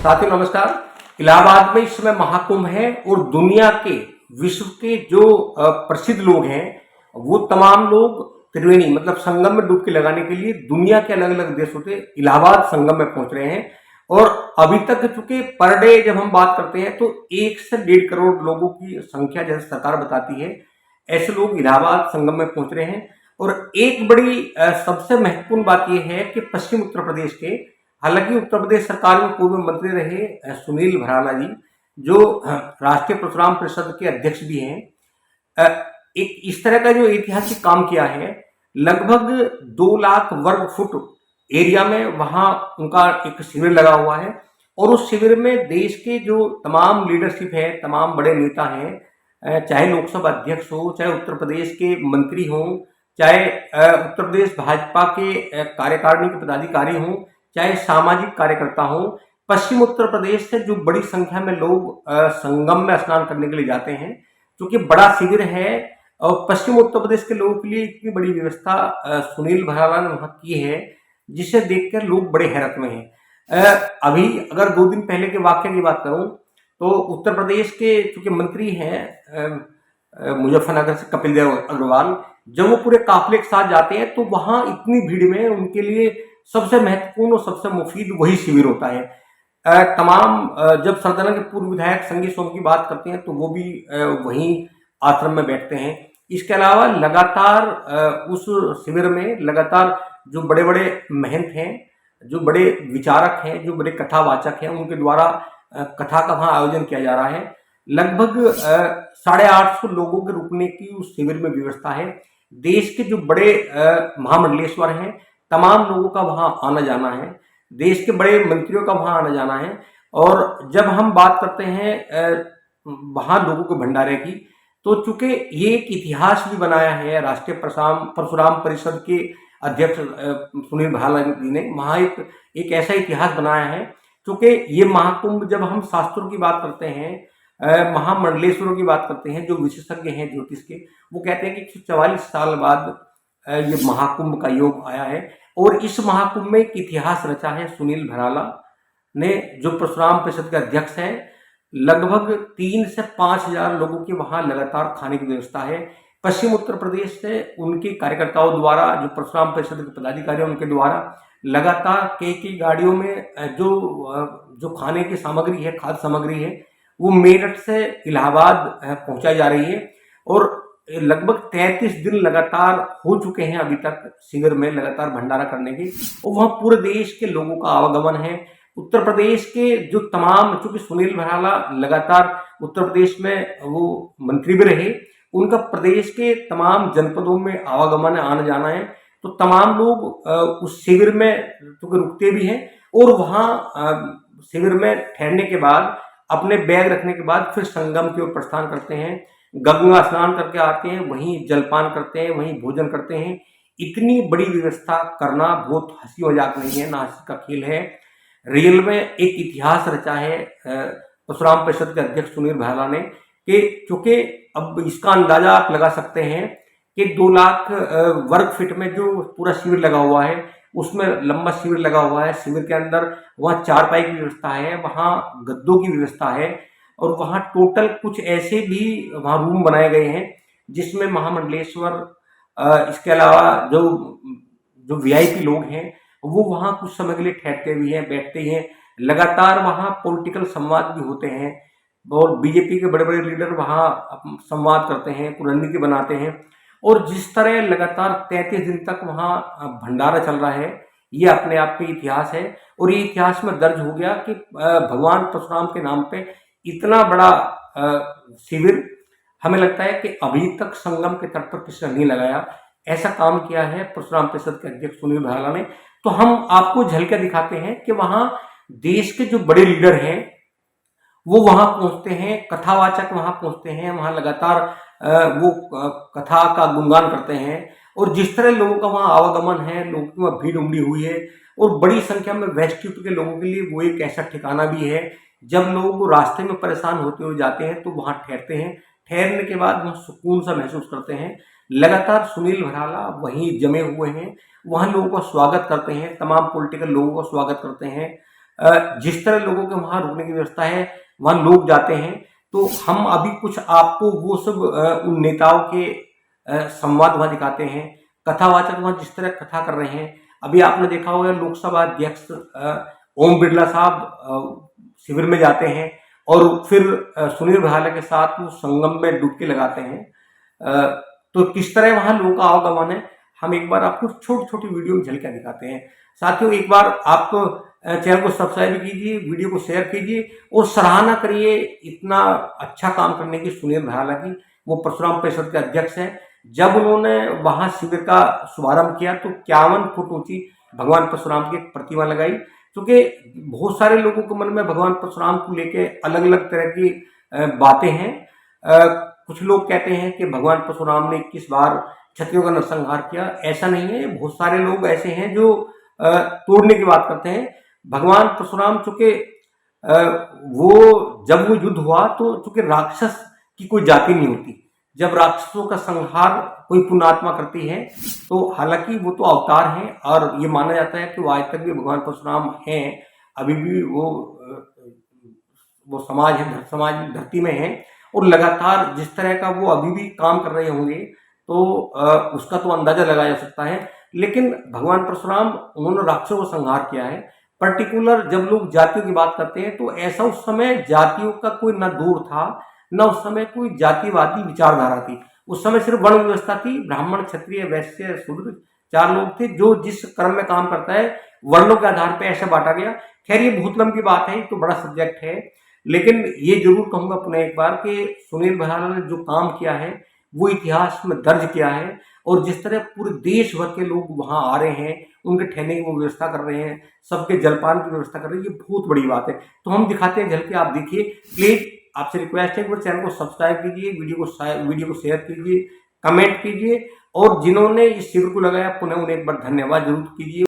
साथियों नमस्कार। इलाहाबाद में इस समय महाकुंभ है और दुनिया के विश्व के जो प्रसिद्ध लोग हैं वो तमाम लोग त्रिवेणी मतलब संगम में डुबकी लगाने के लिए दुनिया के अलग अलग देशों से इलाहाबाद संगम में पहुंच रहे हैं। और अभी तक चूंकि पर डे जब हम बात करते हैं तो 1 से 1.5 करोड़ लोगों की संख्या जैसे सरकार बताती है ऐसे लोग इलाहाबाद संगम में पहुंच रहे हैं। और एक बड़ी सबसे महत्वपूर्ण बात यह है कि पश्चिम उत्तर प्रदेश के, हालांकि उत्तर प्रदेश सरकार में पूर्व मंत्री रहे सुनील भराला जी, जो राष्ट्रीय परशुराम परिषद के अध्यक्ष भी हैं, एक इस तरह का जो ऐतिहासिक काम किया है। लगभग 2 लाख वर्ग फुट एरिया में वहां उनका एक शिविर लगा हुआ है और उस शिविर में देश के जो तमाम लीडरशिप है, तमाम बड़े नेता हैं, चाहे लोकसभा अध्यक्ष हो, चाहे उत्तर प्रदेश के मंत्री हों, चाहे उत्तर प्रदेश भाजपा के कार्यकारिणी के पदाधिकारी हों, चाहे सामाजिक कार्यकर्ता हों, पश्चिम उत्तर प्रदेश से जो बड़ी संख्या में लोग संगम में स्नान करने के लिए जाते हैं। क्योंकि बड़ा शिविर है और पश्चिम उत्तर प्रदेश के लोगों के लिए इतनी बड़ी व्यवस्था सुनील भराला ने वहां की है जिसे देखकर लोग बड़े हैरत में हैं। अभी अगर 2 दिन पहले के वाक्य की बात करूं तो उत्तर प्रदेश के चूंकि मंत्री हैं मुजफ्फरनगर से कपिल देव अग्रवाल, जब वो पूरे काफिले के साथ जाते हैं तो वहां इतनी भीड़ में उनके लिए सबसे महत्वपूर्ण और सबसे मुफीद वही शिविर होता है। तमाम जब सरदाना के पूर्व विधायक संगी सोम की बात करते हैं तो वो भी वहीं आश्रम में बैठते हैं। इसके अलावा लगातार उस शिविर में लगातार जो बड़े बड़े महंत हैं, जो बड़े विचारक हैं, जो बड़े कथावाचक हैं, उनके द्वारा कथा का वहां आयोजन किया जा रहा है। लगभग 850 लोगों के रुकने की उस शिविर में व्यवस्था है। देश के जो बड़े महामंडलेश्वर हैं, तमाम लोगों का वहां आना जाना है, देश के बड़े मंत्रियों का वहां आना जाना है। और जब हम बात करते हैं वहां लोगों के भंडारे की, तो चूंकि ये एक इतिहास भी बनाया है राष्ट्रीय परशुराम परिषद के अध्यक्ष सुनील भराला जी ने, वहां एक ऐसा इतिहास बनाया है। क्योंकि ये महाकुंभ जब हम शास्त्रों की बात करते हैं, महामंडलेश्वरों की बात करते हैं, जो विशेषज्ञ हैं ज्योतिष के, वो कहते हैं कि 144 साल बाद ये महाकुंभ का योग आया है। और इस महाकुंभ में एक इतिहास रचा है सुनील भराला ने, जो परशुराम परिषद के अध्यक्ष हैं। लगभग 3 से 5 हजार लोगों की वहां लगातार खाने की व्यवस्था है। पश्चिम उत्तर प्रदेश से उनके कार्यकर्ताओं द्वारा, जो परशुराम परिषद के पदाधिकारी हैं, उनके द्वारा लगातार कई गाड़ियों में जो खाने की सामग्री है, खाद्य सामग्री है, वो मेरठ से इलाहाबाद पहुंचाई जा रही है। और लगभग 33 दिन लगातार हो चुके हैं अभी तक शिविर में लगातार भंडारा करने की, और वहां पूरे देश के लोगों का आवागमन है। उत्तर प्रदेश के जो तमाम, चूंकि सुनील भराला लगातार उत्तर प्रदेश में वो मंत्री भी रहे, उनका प्रदेश के तमाम जनपदों में आवागमन आना जाना है। तो तमाम लोग उस शिविर में चूंकि रुकते भी हैं और वहां शिविर में ठहरने के बाद अपने बैग रखने के बाद फिर संगम की ओर प्रस्थान करते हैं, गंगा स्नान करके आते हैं, वहीं जलपान करते हैं, वहीं भोजन करते हैं। इतनी बड़ी व्यवस्था करना बहुत हंसी मजाक नहीं है, ना हंसी का खेल है। रियल में एक इतिहास रचा है परशुराम परिषद के अध्यक्ष सुनील भराला ने, कि चूंकि अब इसका अंदाजा आप लगा सकते हैं कि 2 लाख वर्ग फीट में जो पूरा शिविर लगा हुआ है, उसमें लंबा शिविर लगा हुआ है। शिविर के अंदर वहाँ चारपाई की व्यवस्था है, वहाँ गद्दों की व्यवस्था है, और वहाँ टोटल कुछ ऐसे भी वहाँ रूम बनाए गए हैं जिसमें महामंडलेश्वर, इसके अलावा जो वीआईपी लोग हैं वो वहाँ कुछ समय के लिए ठहरते भी हैं, बैठते हैं। लगातार वहाँ पॉलिटिकल संवाद भी होते हैं और बीजेपी के बड़े बड़े लीडर वहाँ संवाद करते हैं, रणनीति बनाते हैं। और जिस तरह लगातार 33 दिन तक वहाँ भंडारा चल रहा है, ये अपने आप में इतिहास है। और ये इतिहास में दर्ज हो गया कि भगवान परशुराम के नाम पे इतना बड़ा शिविर, हमें लगता है कि अभी तक संगम के तट पर किसी ने नहीं लगाया। ऐसा काम किया है परशुराम परिषद के अध्यक्ष सुनील भराला ने। तो हम आपको झलकियां दिखाते हैं कि वहां देश के जो बड़े लीडर हैं वो वहां पहुंचते हैं, कथावाचक वहां पहुंचते हैं, वहां लगातार वो कथा का गुणगान करते हैं। और जिस तरह लोगों का वहां आवागमन है, लोगों की वहां भीड़ उमड़ी हुई है, और बड़ी संख्या में वेस्ट यूपी के लोगों के लिए वो एक ऐसा ठिकाना भी है, जब लोग रास्ते में परेशान होते हुए जाते हैं तो वहां ठहरते हैं। ठहरने के बाद वहां सुकून सा महसूस करते हैं। लगातार सुनील भराला वहीं जमे हुए हैं, वहां लोगों का स्वागत करते हैं, तमाम पॉलिटिकल लोगों का स्वागत करते हैं। जिस तरह लोगों के वहाँ रुकने की व्यवस्था है, वहाँ लोग जाते हैं। तो हम अभी कुछ आपको वो सब उन नेताओं के संवाद वहाँ दिखाते हैं। कथावाचक वहाँ जिस तरह कथा कर रहे हैं, अभी आपने देखा होगा लोकसभा अध्यक्ष ओम बिरला साहब शिविर में जाते हैं और फिर सुनील भाला के साथ वो संगम में डुबकी लगाते हैं। तो किस तरह वहाँ लोगों का आवागमन है, हम एक बार आपको छोटी छोटी वीडियो में झलकियां दिखाते हैं। साथियों, एक बार आप चैनल को सब्सक्राइब कीजिए, वीडियो को शेयर कीजिए और सराहना करिए इतना अच्छा काम करने की सुनील भाला की। वो परशुराम परिषद के अध्यक्ष हैं। जब उन्होंने वहां शिविर का शुभारंभ किया तो 51 फुट ऊंची भगवान परशुराम की एक प्रतिमा लगाई, क्योंकि बहुत सारे लोगों के मन में भगवान परशुराम को लेके अलग अलग तरह की बातें हैं। कुछ लोग कहते हैं कि भगवान परशुराम ने 21 बार क्षत्रियों का नरसंहार किया। ऐसा नहीं है, बहुत सारे लोग ऐसे हैं जो तोड़ने की बात करते हैं। भगवान परशुराम चूंकि वो जब वो युद्ध हुआ तो चूंकि राक्षस की कोई जाति नहीं होती, जब राक्षसों का संहार कोई पुण्यात्मा करती है तो हालांकि वो तो अवतार हैं और ये माना जाता है कि वो आज तक भी भगवान परशुराम हैं, अभी भी वो समाज है, समाज धरती में है और लगातार जिस तरह का वो अभी भी काम कर रहे होंगे तो उसका तो अंदाजा लगाया जा सकता है। लेकिन भगवान परशुराम उन्होंने राक्षसों को संहार किया है। पर्टिकुलर जब लोग जातियों की बात करते हैं तो ऐसा उस समय जातियों का कोई न दूर था, न उस समय कोई जातिवादी विचारधारा थी। उस समय सिर्फ वर्ण व्यवस्था थी, ब्राह्मण क्षत्रिय वैश्य शूद्र 4 लोग थे। जो जिस कर्म में काम करता है वर्णों के आधार पर ऐसा बांटा गया। खैर ये बहुत लंबी बात है, तो बड़ा सब्जेक्ट है, लेकिन ये जरूर कहूंगा पुनः एक बार कि सुनील भाला ने जो काम किया है वो इतिहास में दर्ज किया है। और जिस तरह पूरे देश भर के लोग वहां आ रहे हैं, उनके ठहरने की वो व्यवस्था कर रहे हैं, सबके जलपान की व्यवस्था कर रहे हैं, ये बहुत बड़ी बात है। तो हम दिखाते हैं झलके, आप देखिए। प्लीज आपसे रिक्वेस्ट है कि चैनल को सब्सक्राइब कीजिए, वीडियो को शेयर कीजिए, कमेंट कीजिए और जिन्होंने इस शिविर को लगाया पुनः उन्हें एक बार धन्यवाद जरूर कीजिए।